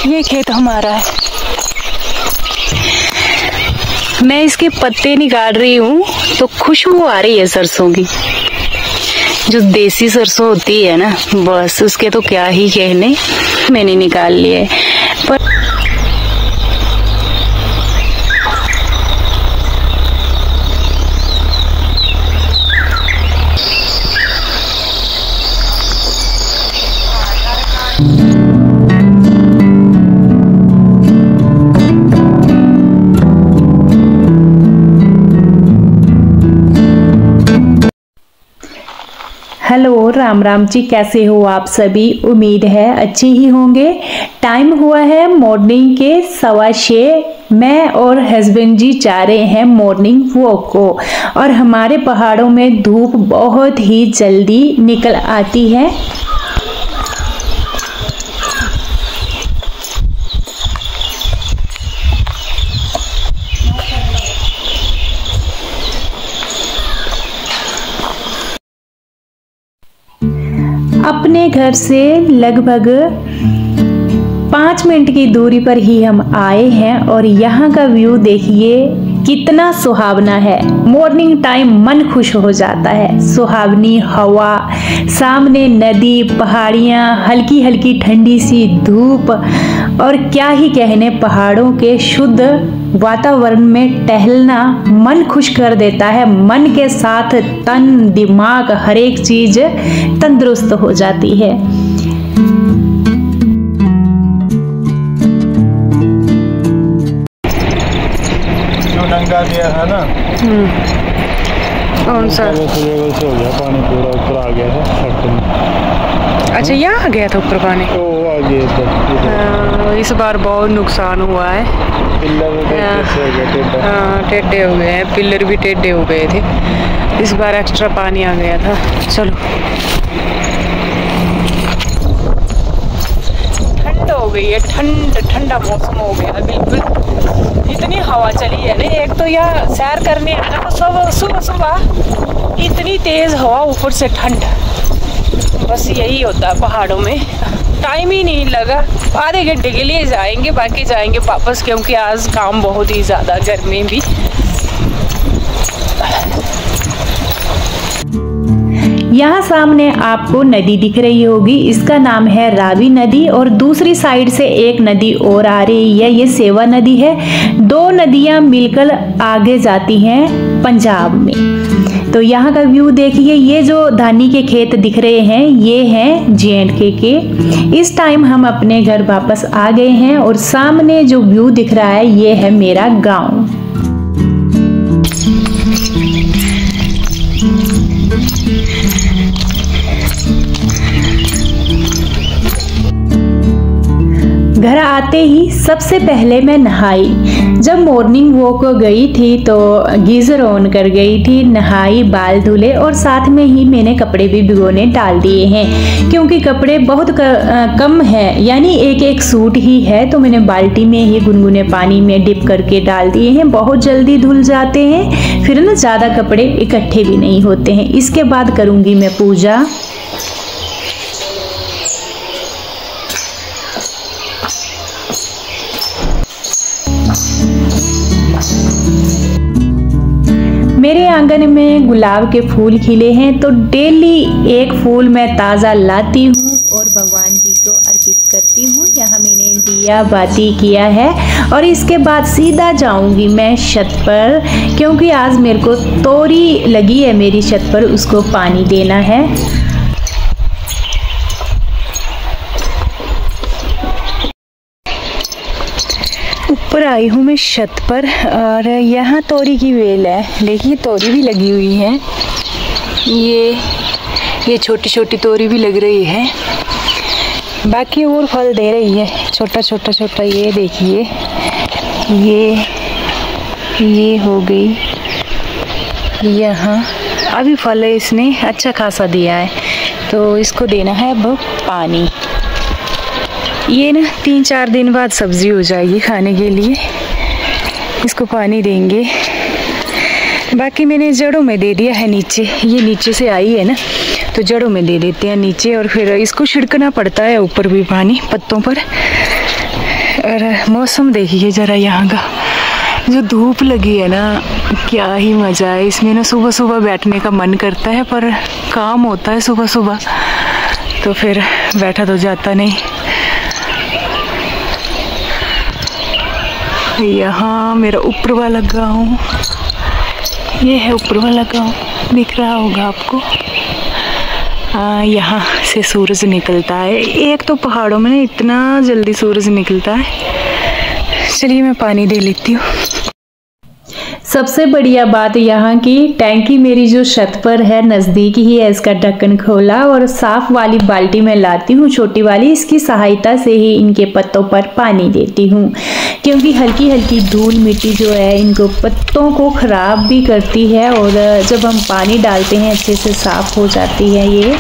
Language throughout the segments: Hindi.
ये खेत हमारा है। मैं इसके पत्ते निकाल रही हूँ तो खुशबू आ रही है सरसों की। जो देसी सरसों होती है ना, बस उसके तो क्या ही कहने। मैंने निकाल लिए पर हेलो, राम राम जी। कैसे हो आप सभी? उम्मीद है अच्छे ही होंगे। टाइम हुआ है मॉर्निंग के 6:15। मैं और हस्बैंड जी जा रहे हैं मॉर्निंग वॉक को। और हमारे पहाड़ों में धूप बहुत ही जल्दी निकल आती है। अपने घर से लगभग 5 मिनट की दूरी पर ही हम आए हैं और यहाँ का व्यू देखिए कितना सुहावना है। मॉर्निंग टाइम मन खुश हो जाता है। सुहावनी हवा, सामने नदी, पहाड़ियाँ, हल्की हल्की ठंडी सी धूप और क्या ही कहने, पहाड़ों के शुद्ध वातावरण में टहलना मन खुश कर देता है। मन के साथ तन, दिमाग, हर एक चीज तंदुरुस्त हो जाती है। नंगा दिया है ना, कौन सा? लेवल से हो गया पानी, पूरा ऊपर आ गया है। अच्छा, यहाँ आ गया था ऊपर पानी? ओ आ गया। इस बार बहुत नुकसान हुआ है। पिल्लर टेढ़े हो गए हैं, पिल्लर भी टेढ़े हो गए थे। इस बार एक्स्ट्रा पानी आ गया था। चलो, ठंड हो गई है, ठंडा मौसम हो गया बिल्कुल। इतनी हवा चली है ना, एक तो यहाँ सैर करने आना तो सुबह सुबह इतनी तेज हवा, ऊपर से ठंड। बस यही होता है पहाड़ों में। टाइम ही नहीं लगा। आधे घंटे के लिए जाएंगे, बाकी जाएंगे वापस, क्योंकि आज काम बहुत ही ज़्यादा, गर्मी भी। यहाँ सामने आपको नदी दिख रही होगी, इसका नाम है रावी नदी। और दूसरी साइड से एक नदी और आ रही है, ये सेवा नदी है। 2 नदियाँ मिलकर आगे जाती हैं पंजाब में। तो यहाँ का व्यू देखिए। ये जो धानी के खेत दिख रहे हैं, ये हैं J&K के। इस टाइम हम अपने घर वापस आ गए हैं और सामने जो व्यू दिख रहा है, ये है मेरा गांव। घर आते ही सबसे पहले मैं नहाई। जब मॉर्निंग वॉक गई थी तो गीज़र ऑन कर गई थी, नहाई, बाल धुले और साथ में ही मैंने कपड़े भी भिगोने डाल दिए हैं। क्योंकि कपड़े बहुत कम है, यानी एक सूट ही है, तो मैंने बाल्टी में ही गुनगुने पानी में डिप करके डाल दिए हैं। बहुत जल्दी धुल जाते हैं, फिर ना ज़्यादा कपड़े इकट्ठे भी नहीं होते हैं। इसके बाद करूँगी मैं पूजा। मेरे आंगन में गुलाब के फूल खिले हैं, तो डेली एक फूल मैं ताज़ा लाती हूँ और भगवान जी को अर्पित करती हूँ। यहाँ मैंने दिया बाती किया है और इसके बाद सीधा जाऊँगी मैं छत पर, क्योंकि आज मेरे को तोरी लगी है मेरी छत पर, उसको पानी देना है। ऊपर आई हूँ मैं छत पर और यहाँ तोरी की बेल है। देखिए, तोरी भी लगी हुई है। ये छोटी छोटी तोरी भी लग रही है, बाकी और फल दे रही है, छोटा छोटा। ये देखिए, ये हो गई। यहाँ अभी फल इसने अच्छा खासा दिया है, तो इसको देना है अब पानी। ये ना 3-4 दिन बाद सब्जी हो जाएगी खाने के लिए, इसको पानी देंगे। बाकी मैंने जड़ों में दे दिया है नीचे, ये नीचे से आई है ना, तो जड़ों में दे देते हैं नीचे। और फिर इसको छिड़कना पड़ता है ऊपर भी पानी, पत्तों पर। और मौसम देखिए ज़रा यहाँ का, जो धूप लगी है ना, क्या ही मज़ा है इसमें ना। सुबह सुबह बैठने का मन करता है पर काम होता है सुबह सुबह तो फिर बैठा तो जाता नहीं। यहाँ मेरा ऊपर वाला गाँव, ये है ऊपर वाला गाँव, दिख रहा होगा आपको। यहाँ से सूरज निकलता है। एक तो पहाड़ों में ना इतना जल्दी सूरज निकलता है। चलिए मैं पानी दे लेती हूँ। सबसे बढ़िया बात यहाँ की, टैंकी मेरी जो छत पर है नज़दीक ही है, इसका ढक्कन खोला और साफ वाली बाल्टी में लाती हूँ, छोटी वाली। इसकी सहायता से ही इनके पत्तों पर पानी देती हूँ, क्योंकि हल्की हल्की धूल मिट्टी जो है इनको पत्तों को ख़राब भी करती है और जब हम पानी डालते हैं अच्छे से साफ़ हो जाती है ये।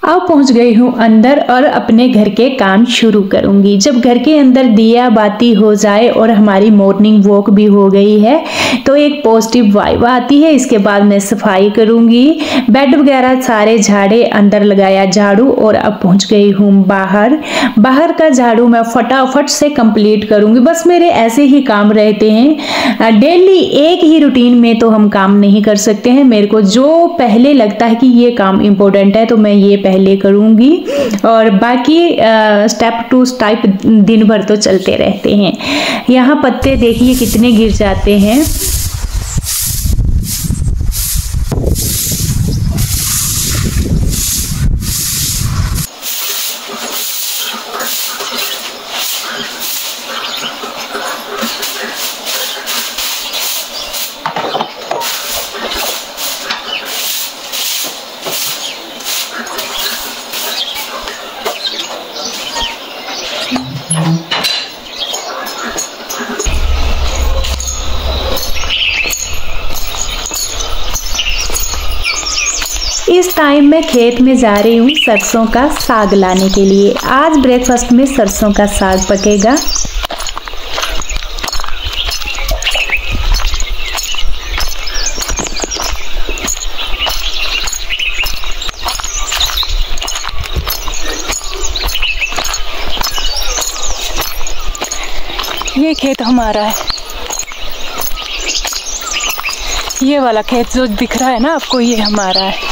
अब पहुंच गई हूँ अंदर और अपने घर के काम शुरू करूंगी। जब घर के अंदर दिया बाती हो जाए और हमारी मॉर्निंग वॉक भी हो गई है तो एक पॉजिटिव वाइब आती है। इसके बाद मैं सफाई करूंगी, बेड वगैरह सारे झाड़े, अंदर लगाया झाड़ू और अब पहुंच गई हूँ बाहर। बाहर का झाड़ू मैं फटाफट से कंप्लीट करूंगी। बस मेरे ऐसे ही काम रहते हैं डेली, एक ही रूटीन में तो हम काम नहीं कर सकते हैं। मेरे को जो पहले लगता है कि ये काम इम्पोर्टेंट है तो मैं ये पहले करूंगी और बाकी स्टेप टू स्टेप दिन भर तो चलते रहते हैं। यहाँ पत्ते देखिए कितने गिर जाते हैं। इस टाइम मैं खेत में जा रही हूँ सरसों का साग लाने के लिए। आज ब्रेकफास्ट में सरसों का साग पकेगा। ये खेत हमारा है, ये वाला खेत जो दिख रहा है ना आपको, ये हमारा है।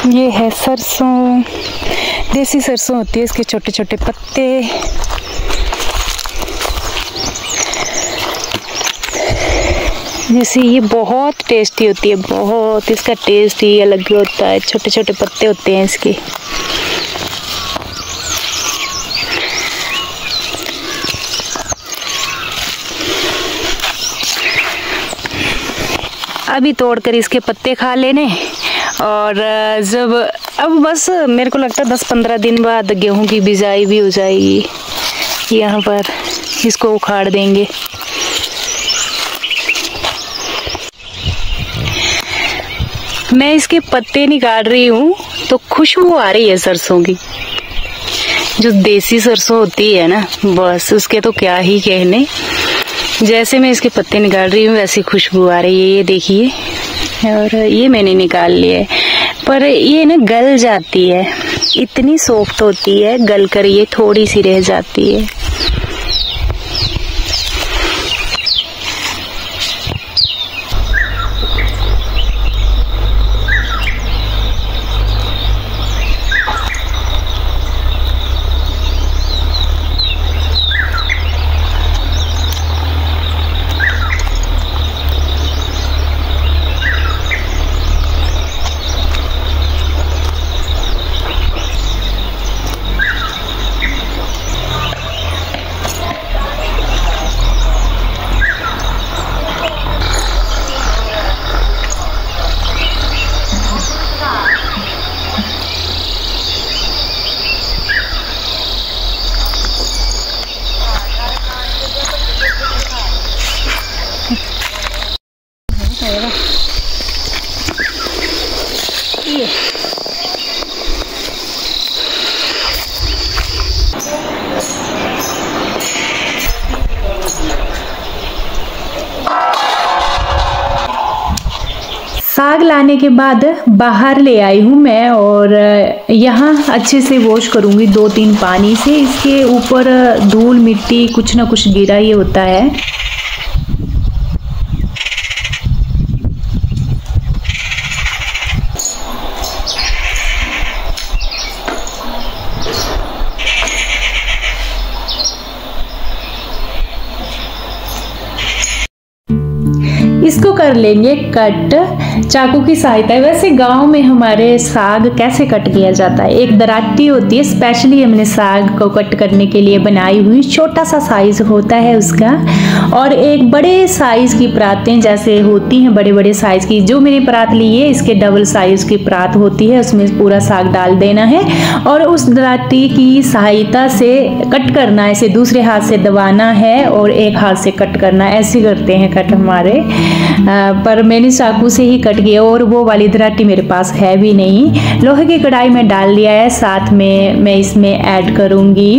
ये है सरसों, देसी सरसों होती है, इसके छोटे छोटे पत्ते। जैसे ये बहुत टेस्टी होती है, बहुत, इसका टेस्ट ही अलग होता है। छोटे छोटे पत्ते होते हैं इसके। अभी तोड़कर इसके पत्ते खा लेने और जब अब बस मेरे को लगता है 10-15 दिन बाद गेहूं की बिजाई भी हो जाएगी। यहाँ पर इसको उखाड़ देंगे। मैं इसके पत्ते निकाल रही हूँ तो खुशबू आ रही है सरसों की। जो देसी सरसों होती है ना, बस उसके तो क्या ही कहने। जैसे मैं इसके पत्ते निकाल रही हूँ वैसी खुशबू आ रही है, ये देखिए। और ये मैंने निकाल लिया है, पर ये ना गल जाती है, इतनी सॉफ्ट होती है, गल कर ये थोड़ी सी रह जाती है। साग लाने के बाद बाहर ले आई हूँ मैं और यहाँ अच्छे से वॉश करूँगी 2-3 पानी से। इसके ऊपर धूल मिट्टी कुछ ना कुछ गिरा ही होता है। इसको कर लेंगे कट चाकू की सहायता। वैसे गांव में हमारे साग कैसे कट किया जाता है, एक दराटी होती है स्पेशली हमने साग को कट करने के लिए बनाई हुई, छोटा सा साइज होता है उसका, और एक बड़े साइज की परातें जैसे होती हैं, बड़े बड़े साइज की। जो मैंने परात ली है इसके डबल साइज की परात होती है, उसमें पूरा साग डाल देना है और उस दराटी की सहायता से कट करना है। इसे दूसरे हाथ से दबाना है और एक हाथ से कट करना है, ऐसे करते हैं कट हमारे। पर मैंने चाकू से ही कट किया और वो वाली दराटी मेरे पास है भी नहीं। लोहे की कढ़ाई में डाल लिया है, साथ में मैं इसमें ऐड करूंगी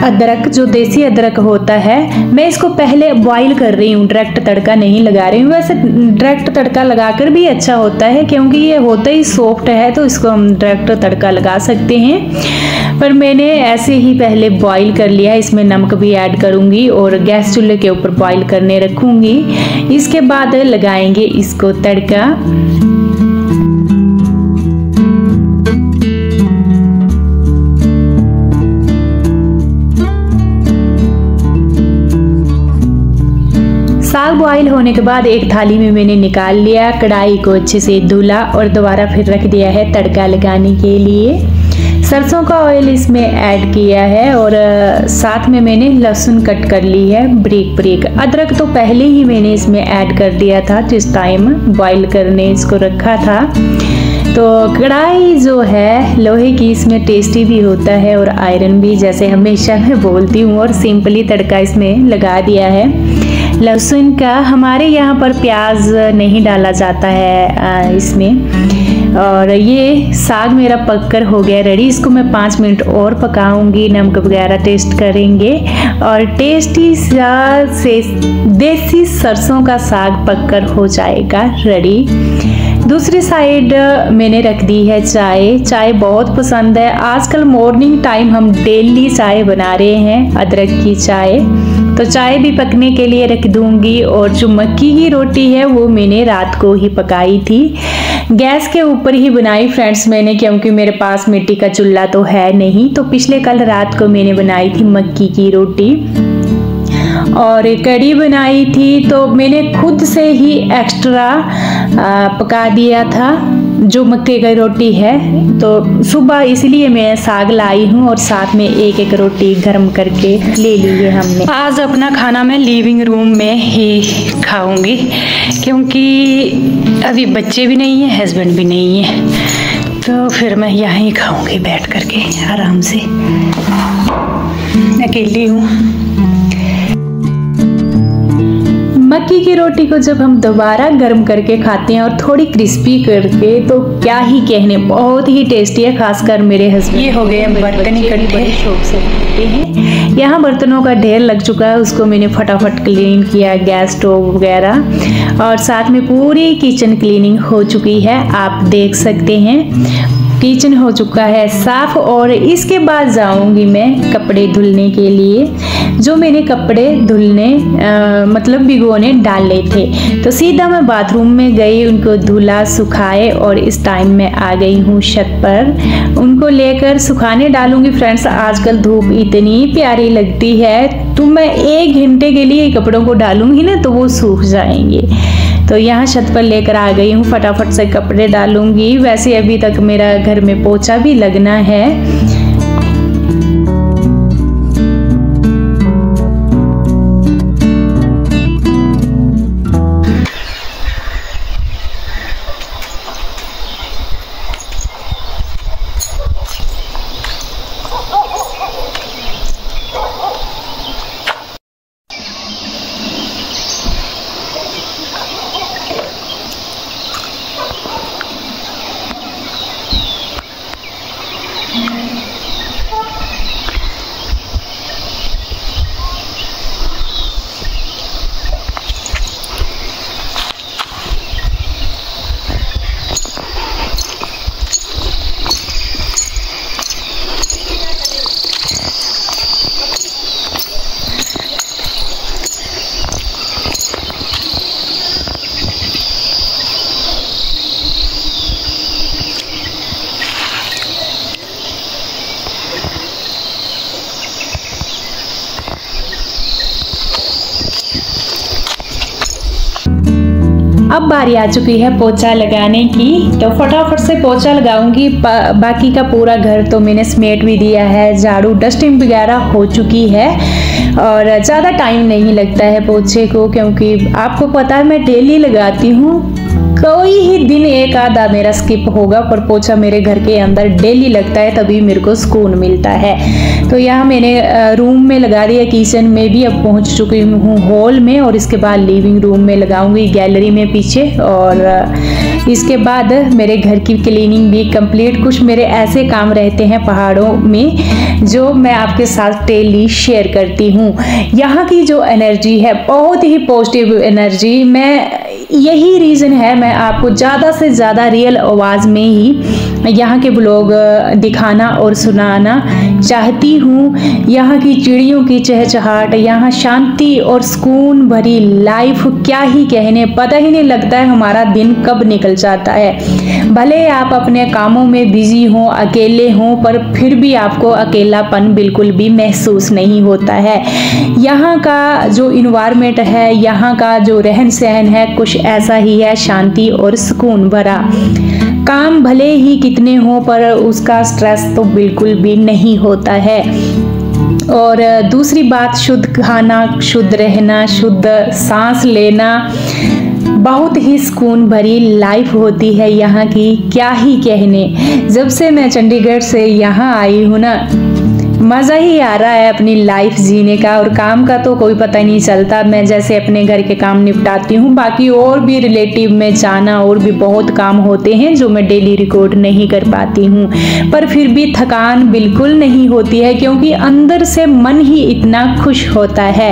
अदरक, जो देसी अदरक होता है। मैं इसको पहले बॉईल कर रही हूँ, डायरेक्ट तड़का नहीं लगा रही हूँ। वैसे डायरेक्ट तड़का लगाकर भी अच्छा होता है क्योंकि ये होता ही सॉफ्ट है, तो इसको हम डायरेक्ट तड़का लगा सकते हैं। पर मैंने ऐसे ही पहले बॉईल कर लिया है। इसमें नमक भी ऐड करूँगी और गैस चूल्हे के ऊपर बॉईल करने रखूँगी। इसके बाद लगाएंगे इसको तड़का। साग बॉईल होने के बाद एक थाली में मैंने निकाल लिया, कढ़ाई को अच्छे से धुला और दोबारा फिर रख दिया है तड़का लगाने के लिए। सरसों का ऑयल इसमें ऐड किया है और साथ में मैंने लहसुन कट कर ली है ब्रीक ब्रीक। अदरक तो पहले ही मैंने इसमें ऐड कर दिया था जिस टाइम बॉईल करने इसको रखा था। तो कढ़ाई जो है लोहे की, इसमें टेस्टी भी होता है और आयरन भी, जैसे हमेशा मैं बोलती हूँ। और सिंपली तड़का इसमें लगा दिया है लहसुन का। हमारे यहाँ पर प्याज नहीं डाला जाता है इसमें। और ये साग मेरा पककर हो गया रेडी। इसको मैं 5 मिनट और पकाऊंगी, नमक वगैरह टेस्ट करेंगे और टेस्टी से देसी सरसों का साग पककर हो जाएगा रेडी। दूसरी साइड मैंने रख दी है चाय। चाय बहुत पसंद है आजकल, मॉर्निंग टाइम हम डेली चाय बना रहे हैं, अदरक की चाय। तो चाय भी पकने के लिए रख दूंगी। और जो मक्की की रोटी है वो मैंने रात को ही पकाई थी, गैस के ऊपर ही बनाई फ्रेंड्स मैंने, क्योंकि मेरे पास मिट्टी का चूल्हा तो है नहीं। तो पिछले कल रात को मैंने बनाई थी मक्की की रोटी और कढ़ी बनाई थी। तो मैंने खुद से ही एक्स्ट्रा पका दिया था जो मक्के की रोटी है। तो सुबह इसलिए मैं साग लाई हूँ और साथ में एक एक रोटी गर्म करके ले ली है हमने। आज अपना खाना मैं लिविंग रूम में ही खाऊंगी क्योंकि अभी बच्चे भी नहीं हैं, हस्बैंड भी नहीं है, तो फिर मैं यहीं खाऊंगी बैठ करके आराम से। अकेली हूँ। मक्की की रोटी को जब हम दोबारा गर्म करके खाते हैं और थोड़ी क्रिस्पी करके, तो क्या ही कहने, बहुत ही टेस्टी है। खासकर मेरे हस्बैंड। ये हो गए बर्तन इकट्ठे, शौक से खाते हैं। यहाँ बर्तनों का ढेर लग चुका है, उसको मैंने फटाफट क्लीन किया, गैस स्टोव वगैरह, और साथ में पूरी किचन क्लीनिंग हो चुकी है। आप देख सकते हैं किचन हो चुका है साफ। और इसके बाद जाऊंगी मैं कपड़े धुलने के लिए। जो मैंने कपड़े धुलने मतलब भिगोने डाले थे, तो सीधा मैं बाथरूम में गई, उनको धुला सुखाए और इस टाइम मैं आ गई हूँ छत पर। उनको लेकर सुखाने डालूंगी फ्रेंड्स। आजकल धूप इतनी प्यारी लगती है, तो मैं 1 घंटे के लिए कपड़ों को डालूंगी ना तो वो सूख जाएंगे। तो यहाँ छत पर लेकर आ गई हूँ, फटाफट से कपड़े डालूंगी। वैसे अभी तक मेरा घर में पोछा भी लगना है। Thank you. अब बारी आ चुकी है पोछा लगाने की, तो फटाफट से पोछा लगाऊंगी। बाकी का पूरा घर तो मैंने समेट भी दिया है, झाड़ू डस्टिंग वगैरह हो चुकी है और ज़्यादा टाइम नहीं लगता है पोछे को, क्योंकि आपको पता है मैं डेली लगाती हूँ। कोई ही दिन एक आधा मेरा स्किप होगा, पर पोछा मेरे घर के अंदर डेली लगता है, तभी मेरे को सुकून मिलता है। तो यहाँ मैंने रूम में लगा दिया, किचन में भी अब पहुँच चुकी हूँ हॉल में, और इसके बाद लिविंग रूम में लगाऊंगी, गैलरी में पीछे। और इसके बाद मेरे घर की क्लीनिंग भी कंप्लीट। कुछ मेरे ऐसे काम रहते हैं पहाड़ों में जो मैं आपके साथ डेली शेयर करती हूँ। यहाँ की जो एनर्जी है बहुत ही पॉजिटिव एनर्जी, मैं यही रीज़न है मैं आपको ज़्यादा से ज़्यादा रियल आवाज़ में ही यहाँ के ब्लॉग दिखाना और सुनाना चाहती हूँ। यहाँ की चिड़ियों की चहचहाट, यहाँ शांति और सुकून भरी लाइफ, क्या ही कहने, पता ही नहीं लगता है हमारा दिन कब निकल जाता है। भले आप अपने कामों में बिजी हों, अकेले हों, पर फिर भी आपको अकेलापन बिल्कुल भी महसूस नहीं होता है। यहाँ का जो इन्वायरमेंट है, यहाँ का जो रहन सहन है, कुछ ऐसा ही है, शांति और सुकून भरा। काम भले ही कितने हों पर उसका स्ट्रेस तो बिल्कुल भी नहीं होता है। और दूसरी बात, शुद्ध खाना, शुद्ध रहना, शुद्ध सांस लेना, बहुत ही सुकून भरी लाइफ होती है यहाँ की, क्या ही कहने। जब से मैं चंडीगढ़ से यहाँ आई हूँ ना, मज़ा ही आ रहा है अपनी लाइफ जीने का। और काम का तो कोई पता ही नहीं चलता, मैं जैसे अपने घर के काम निपटाती हूँ, बाकी और भी रिलेटिव में जाना और भी बहुत काम होते हैं जो मैं डेली रिकॉर्ड नहीं कर पाती हूँ, पर फिर भी थकान बिल्कुल नहीं होती है, क्योंकि अंदर से मन ही इतना खुश होता है।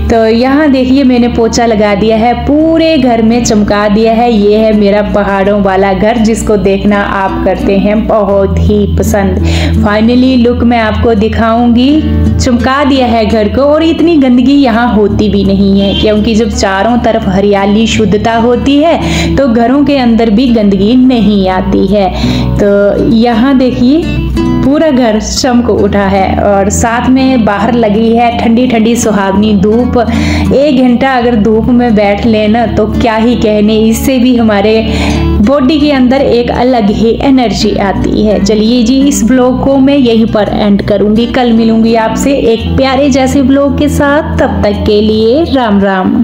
तो यहाँ देखिए मैंने पोछा लगा दिया है, पूरे घर में चमका दिया है। ये है मेरा पहाड़ों वाला घर, जिसको देखना आप करते हैं बहुत ही पसंद। फाइनली लुक मैं आपको दिखाऊंगी। चमका दिया है घर को, और इतनी गंदगी यहाँ होती भी नहीं है, क्योंकि जब चारों तरफ हरियाली शुद्धता होती है तो घरों के अंदर भी गंदगी नहीं आती है। तो यहाँ देखिए पूरा घर चमक उठा है, और साथ में बाहर लगी है ठंडी ठंडी सुहावनी धूप। 1 घंटा अगर धूप में बैठ लेना तो क्या ही कहने, इससे भी हमारे बॉडी के अंदर एक अलग ही एनर्जी आती है। चलिए जी, इस ब्लॉग को मैं यहीं पर एंड करूंगी। कल मिलूंगी आपसे एक प्यारे जैसे ब्लॉग के साथ, तब तक के लिए राम राम।